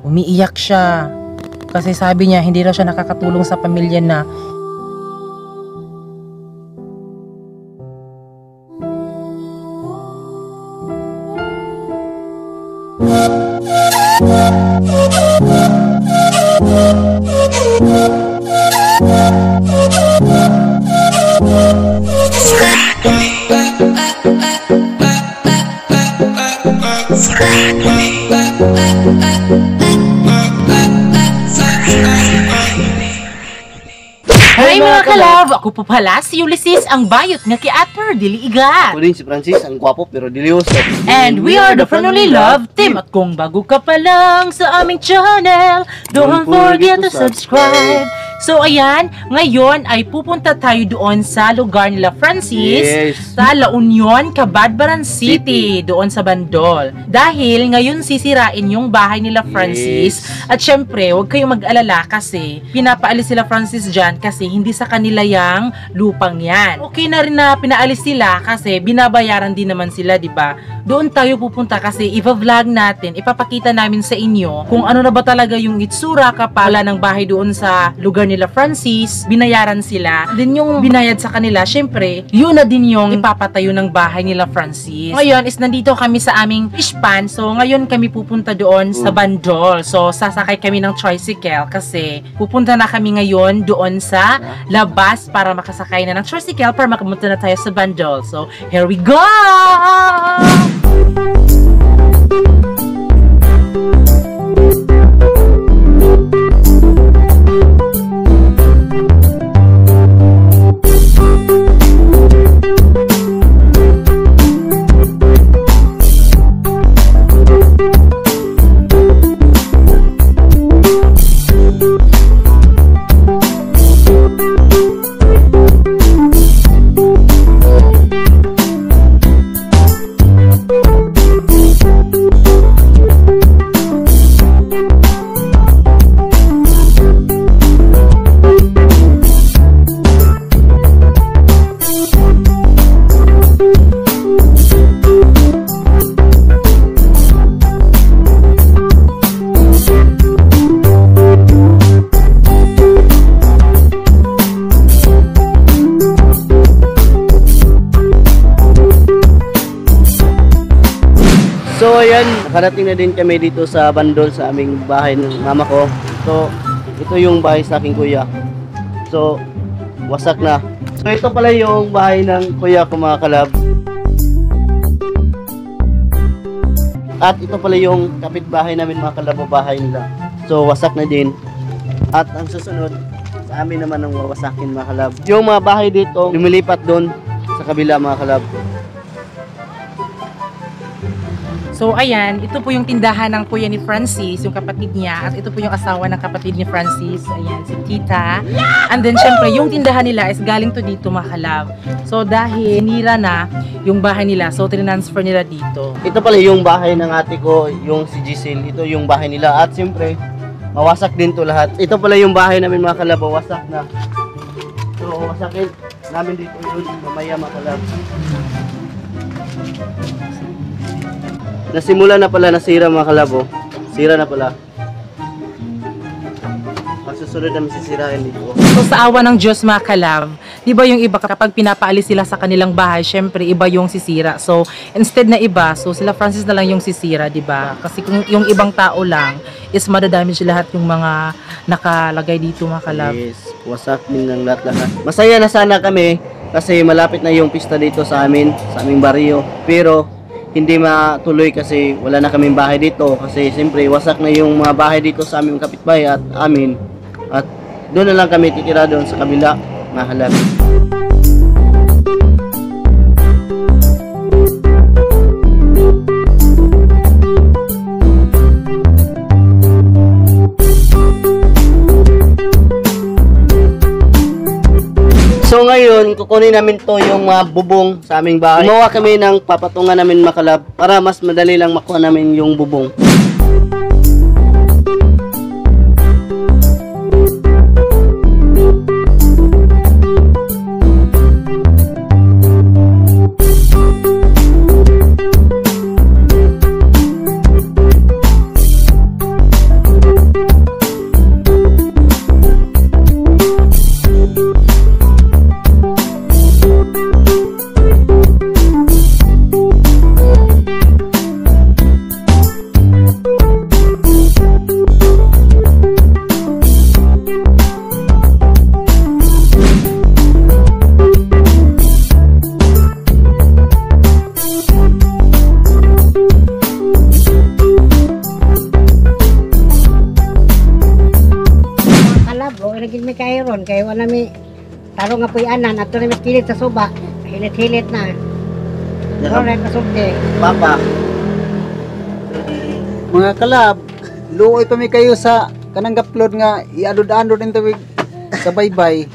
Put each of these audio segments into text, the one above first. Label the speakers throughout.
Speaker 1: Umiiyak siya. Kasi sabi niya, hindi raw siya nakakatulong sa pamilya na
Speaker 2: Hi mga kalab! Ako po pala si Ulysses, ang bayot nga kiater, dili igat.
Speaker 3: Ako din si Francis, ang gwapo pero diliyoso.
Speaker 2: And we are the Friendly Love Team. At kung bago ka pa lang sa aming channel, don't forget to subscribe. So ayan, ngayon ay pupunta tayo doon sa lugar nila Francis, sa La Union, Cabadbaran City, doon sa Bandol. Dahil ngayon sisirain yung bahay nila Francis. At syempre, huwag kayong mag-alala kasi pinapaalis sila Francis dyan kasi hindi sa kanila yung lupang yan. Okay na rin na pinaalis sila kasi binabayaran din naman sila, di ba? Doon tayo pupunta kasi ipa-vlog natin, ipapakita namin sa inyo kung ano na ba talaga yung itsura kapala ng bahay doon sa lugar nila Francis, binayaran sila. Din yung binayad sa kanila, syempre, yun na din yung ipapatayo ng bahay nila Francis. Ngayon is nandito kami sa aming fish pan. So ngayon kami pupunta doon sa Bandol. So sasakay kami ng tricycle kasi pupunta na kami ngayon doon sa labas para makasakay na ng tricycle para makapunta na tayo sa Bandol. So here we go!
Speaker 3: So ayan, nakarating na din kami dito sa Bandol sa aming bahay ng mama ko. So ito yung bahay sa aking kuya. So wasak na. So ito pala yung bahay ng kuya ko mga kalab. At ito pala yung kapitbahay namin mga kalab, bahay nila. So wasak na din. At ang susunod sa amin naman ang wawasakin mga kalab. Yung mga bahay dito lumilipat doon sa kabila mga kalab.
Speaker 1: So ayan, ito po yung tindahan ng kuya ni Francis, yung kapatid niya. At ito po yung asawa ng kapatid ni Francis. Ayan, si Tita. And then syempre, yung tindahan nila is galing to dito mga kalab. So dahil nira na yung bahay nila, so tinransfer nila dito.
Speaker 3: Ito pala yung bahay ng ate ko, yung si Giselle. Ito yung bahay nila. At siyempre, mawasak din to lahat. Ito pala yung bahay namin mga kalab, wasak na. So wasakin namin dito yun mamaya mga kalab. Nasimula na pala nasira mga kalabo. Sira na pala. Pagsusunod namin sisirain dito.
Speaker 1: So sa awa ng Diyos mga kalab, di ba yung iba kapag pinapaalis sila sa kanilang bahay, syempre iba yung sisira. So instead na iba, so sila Francis na lang yung sisira, di ba? Kasi kung yung ibang tao lang is madadamage lahat yung mga nakalagay dito mga kalab.
Speaker 3: Yes, wasak din ng lahat-lahat. Masaya na sana kami kasi malapit na yung pista dito sa amin, sa aming baryo. Pero hindi matuloy kasi wala na kaming bahay dito kasi siyempre wasak na yung mga bahay dito sa aming kapitbahay at amin, at doon na lang kami titira doon sa kabila mga kalab. So ngayon, kukunin namin to yung bubong sa aming bahay. Gumawa kami ng papatungan namin makalab para mas madali lang makuha namin yung bubong.
Speaker 4: wala gid may kairon kay wala mi taro nga puy-anan ato na mi kilit sa suba. Hilit-hilit na. Ora kasulti.
Speaker 3: Papa,
Speaker 5: Mga kalab, luoy pa mi kayo sa kanang upload nga iadod-andod into sa baybay.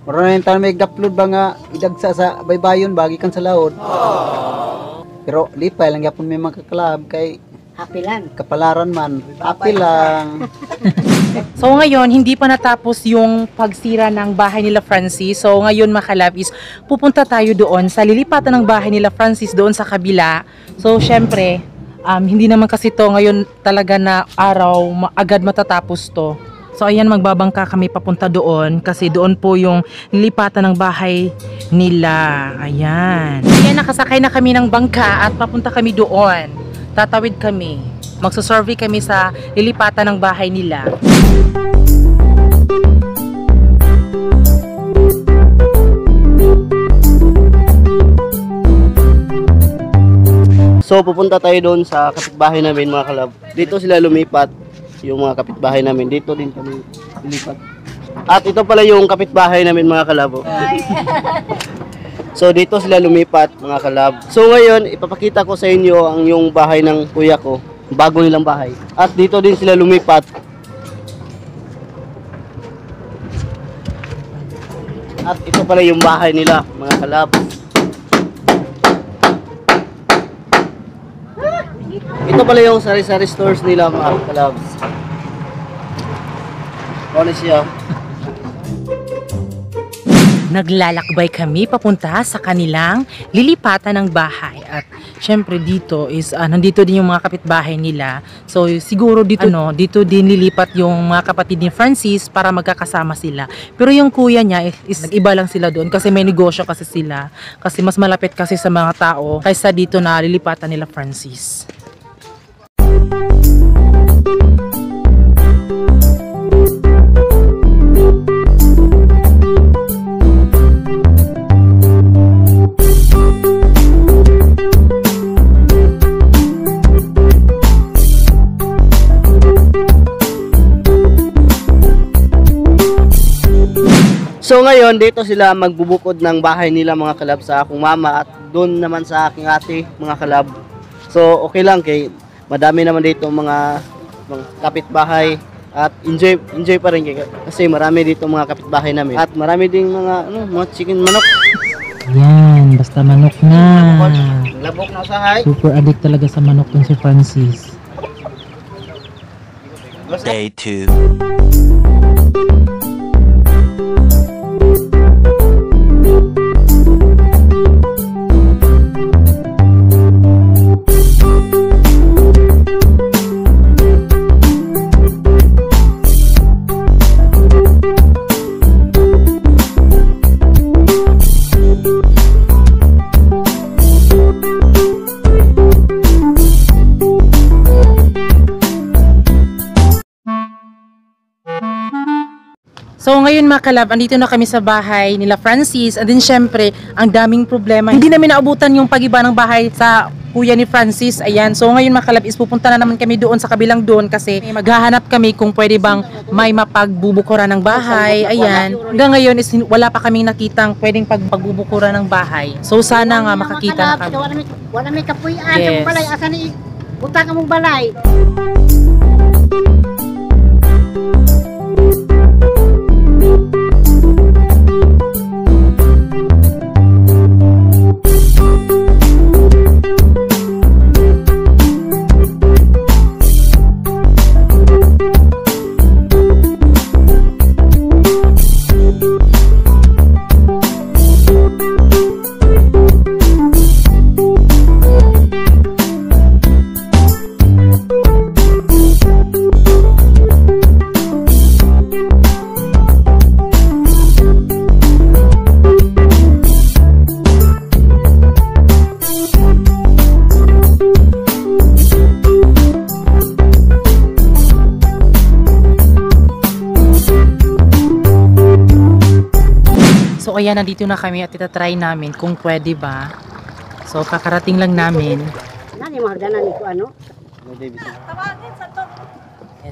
Speaker 5: Maroon na yung may upload ba nga idagsa sa baybayon bagi kan sa laod. Pero lipay lang yapon may mga kalab kay
Speaker 4: Happy lang.
Speaker 5: kapalaran man. Happy lang.
Speaker 1: So ngayon, hindi pa natapos yung pagsira ng bahay nila Francis. So ngayon mga kalab is pupunta tayo doon sa lilipatan ng bahay nila Francis doon sa kabila. So syempre, hindi naman kasi to ngayon talaga na araw agad matatapos to. So ayan, magbabangka kami papunta doon kasi doon po yung lilipatan ng bahay nila. Ayan. Ayan, nakasakay na kami ng bangka at papunta kami doon. Tatawid kami. Magsusurvey kami sa lilipatan ng bahay nila.
Speaker 3: so pupunta tayo doon sa kapitbahay namin mga kalab. Dito sila lumipat, yung mga kapitbahay namin. Dito din kami lumipat. At ito pala yung kapitbahay namin mga kalab. So dito sila lumipat mga kalab. So ngayon ipapakita ko sa inyo ang yung bahay ng kuya ko, bago nilang bahay. At dito din sila lumipat. At ito pala yung bahay nila mga kalab. Ito pala yung sari-sari stores nila mga kalab. Ano siya?
Speaker 1: Naglalakbay kami papunta sa kanilang lilipatan ng bahay. At syempre dito is nandito din yung mga kapitbahay nila. So siguro dito dito din lilipat yung mga kapatid ni Francis para magkakasama sila. Pero yung kuya niya is nag-iba lang sila doon kasi may negosyo kasi sila. Kasi mas malapit kasi sa mga tao kaysa dito na lilipatan nila Francis.
Speaker 3: So ngayon dito sila magbubukod ng bahay nila mga kalab sa akong mama at doon naman sa aking ate mga kalab. So okay lang kay madami naman dito mga kapitbahay at enjoy pa rin kasi marami dito mga kapitbahay namin at marami ding mga mga chicken manok.
Speaker 2: Yan, basta manok na.
Speaker 3: Labok na usahay.
Speaker 2: Super addict talaga sa manok tong si Francis.
Speaker 6: Day 2.
Speaker 1: So ngayon mga kalab, andito na kami sa bahay nila Francis. And then syempre, ang daming problema. Hindi namin naabutan yung pag-iba ng bahay sa kuya ni Francis. Ayan. So ngayon mga kalab, is pupunta na naman kami doon sa kabilang doon kasi maghahanap kami kung pwede bang may mapagbubukuran ng bahay. Ayan. Hanggang ngayon is wala pa kaming nakitang pwedeng pagbubukuran ng bahay. So sana nga makakita na kami.
Speaker 4: Wala may kapuy-an
Speaker 1: Yes.
Speaker 4: sa balay. Asa ni utang among balay.
Speaker 1: So ayan, nandito na kami at itatry namin kung pwede ba. So kakarating lang namin.
Speaker 4: Nani mo hagdanan ni ko ano?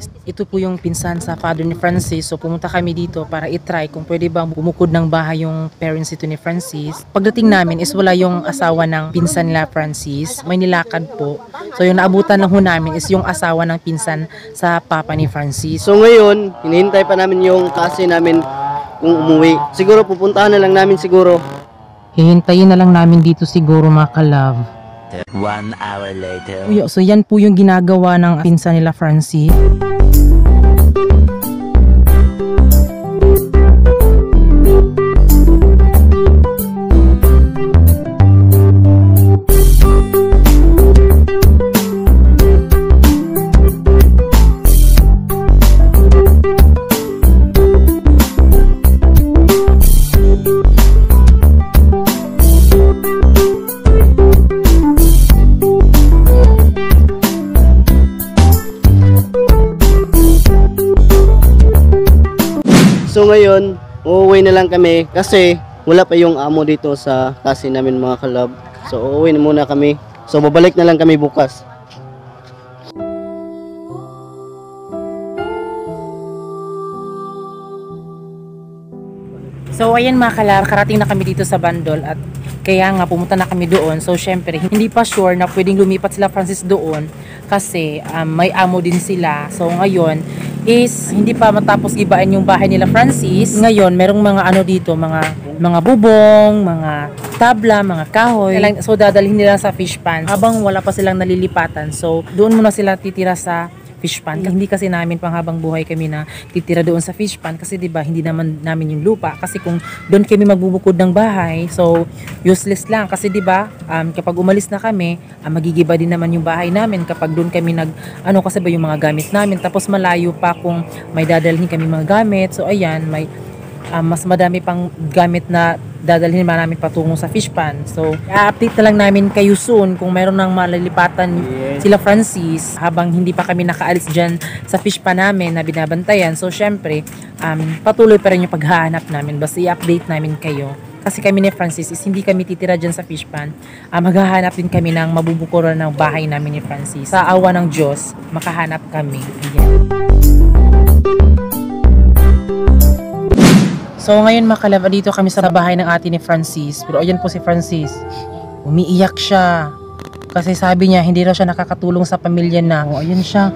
Speaker 1: honest, ito po yung pinsan sa father ni Francis. So pumunta kami dito para i-try kung pwede bang bumukod ng bahay yung parents ito ni Francis. Pagdating namin is wala yung asawa ng pinsan nila Francis. May nilakad po. So yung naabutan lang ho namin is yung asawa ng pinsan sa papa ni Francis.
Speaker 3: So ngayon, hinihintay pa namin yung kasi namin kung umuwi. Siguro pupuntahan na lang namin siguro.
Speaker 1: Hihintayin na lang namin dito siguro mga ka-love.
Speaker 6: 1 hour later.
Speaker 1: So yan po yung ginagawa ng pinsan nila Francis.
Speaker 3: So ngayon, uuwi na lang kami kasi wala pa yung amo dito sa kasi namin mga kalab. So uuwi na muna kami. So babalik na lang kami bukas.
Speaker 1: So ayan mga kalab, karating na kami dito sa Bandol at kaya nga pumunta na kami doon. So syempre hindi pa sure na pwedeng lumipat sila Francis doon kasi may amo din sila. So ngayon is hindi pa matapos gibaan yung bahay nila Francis. Ngayon merong mga ano dito, mga bubong, mga tabla, mga kahoy. So dadalhin nila sa fish pan habang wala pa silang nalilipatan. So doon muna sila titira sa fish pan. Hindi kasi namin panghabang buhay kami na titira doon sa fish pan kasi 'di ba hindi naman namin yung lupa kasi kung doon kami magbubukod ng bahay, so useless lang kasi 'di ba kapag umalis na kami, magigiba din naman yung bahay namin kapag doon kami kasi ba yung mga gamit namin tapos malayo pa kung may dadalhin kami mga gamit. So ayan, may mas madami pang gamit na dadalhin namin patungo sa fish pan. So, i-update na lang namin kayo soon kung meron nang malilipatan sila Francis habang hindi pa kami nakaalis dyan sa fish pan namin na binabantayan. So, syempre, patuloy pa rin yung paghahanap namin. Basta i-update namin kayo. Kasi kami ni Francis is hindi kami titira dyan sa fish pan. Maghahanap din kami ng mabubukuran ng bahay namin ni Francis. Sa awa ng Diyos, makahanap kami. Ayan. So ngayon mga kalab, dito kami sa bahay ng ate ni Francis. Pero ayan po si Francis. Umiiyak siya. Kasi sabi niya, hindi raw siya nakakatulong sa pamilya na. O ayan siya.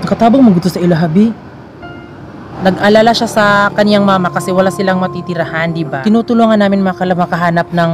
Speaker 1: Nakatabang maguto sa ilahabi. Nag-alala siya sa kaniyang mama kasi wala silang matitirahan, di ba? Tinutulungan namin mga kalab makahanap ng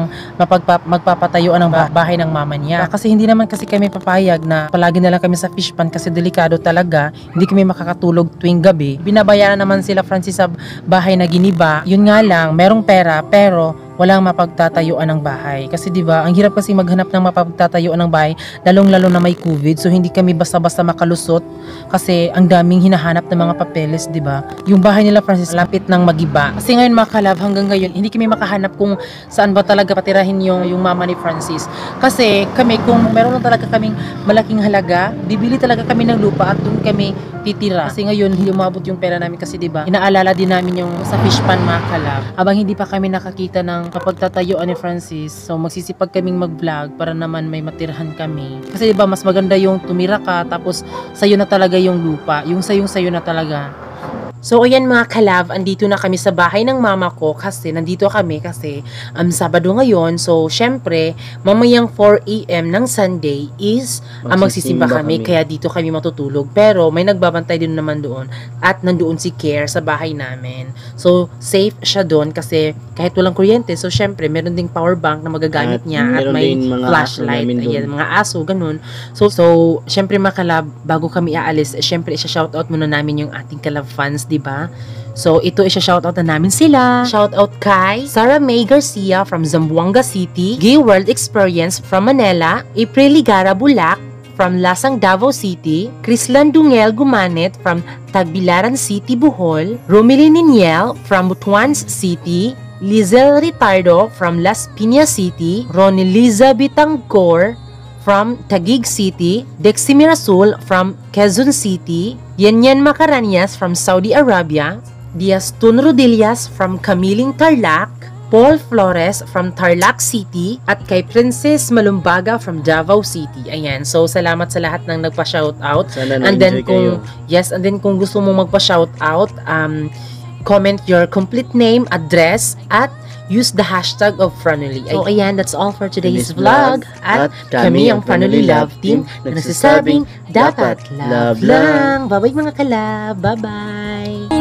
Speaker 1: magpapatayuan ng bahay ng mama niya. Kasi hindi naman kasi kami papayag na palagi na lang kami sa fish pan kasi delikado talaga. Hindi kami makakatulog tuwing gabi. Binabayaran naman sila Francis sa bahay na giniba. Yun nga lang, merong pera pero walang mapagtatayuan ng bahay. Kasi 'di ba, ang hirap kasi maghanap ng mapagtatayuan ng bahay, lalong-lalo na may COVID. So hindi kami basta-basta makalusot kasi ang daming hinahanap ng mga papeles, 'di ba? Yung bahay nila Francis lapit ng magiba. Kasi ngayon mga kalab, hanggang ngayon hindi kami makahanap kung saan ba talaga patirahin yung mama ni Francis. Kasi kami kung meron na talaga kaming malaking halaga, bibili talaga kami ng lupa at doon kami titira. Kasi ngayon hindi umabot yung pera namin kasi 'di ba? Inaalala din namin yung sa fish pan mga kalab. Habang hindi pa kami nakakita ng kapagtatayuan ni Francis, so magsisipag kaming mag-vlog para naman may matirhan kami. Kasi 'di ba mas maganda yung tumira ka tapos sayo na talaga yung lupa, yung sayo na talaga. So ayan mga kalab, andito na kami sa bahay ng mama ko kasi nandito kami kasi Sabado ngayon. So syempre, mamayang 4 AM ng Sunday is magsisimba kami kaya dito kami matutulog. Pero may nagbabantay din naman doon at nandoon si Care sa bahay namin. So safe siya doon kasi kahit walang kuryente, so syempre meron ding power bank na magagamit niya at may flashlight, ayan, mga aso, ganun. So syempre mga kalab, bago kami aalis, syempre isa-shoutout muna namin yung ating kalab fans, diba? So, ito isa-shoutout na namin sila. Shoutout kay Sarah May Garcia from Zamboanga City, Gay World Experience from Manila, April Ligara Bulac from Lasang Davao City, Crislan Dungel Gumanet from Tagbilaran City, Bohol, Romilin Niniel from Butuans City, Lizel Ritardo from Las Piñas City, Ronnie Liza Bitangcor from Taguig City, Dexy Mirasul from Quezon City, Yanyan Macaranias from Saudi Arabia, Diaz Tun Rodillas from Kamiling Tarlac,
Speaker 2: Paul Flores from Tarlac City, at kay Princess Malumbaga from Davao City. Ayan. So, salamat sa lahat ng nagpa-shoutout.
Speaker 3: Sana
Speaker 2: And then
Speaker 3: na-enjoy kayo.
Speaker 2: and then kung gusto mong magpa-shoutout, comment your complete name, address, at use the hashtag of Franoli. So, ayan, that's all for today's vlog. At kami ang Franoli Love Team na nagsasabing dapat love lang. Bye-bye mga kalab. Bye-bye.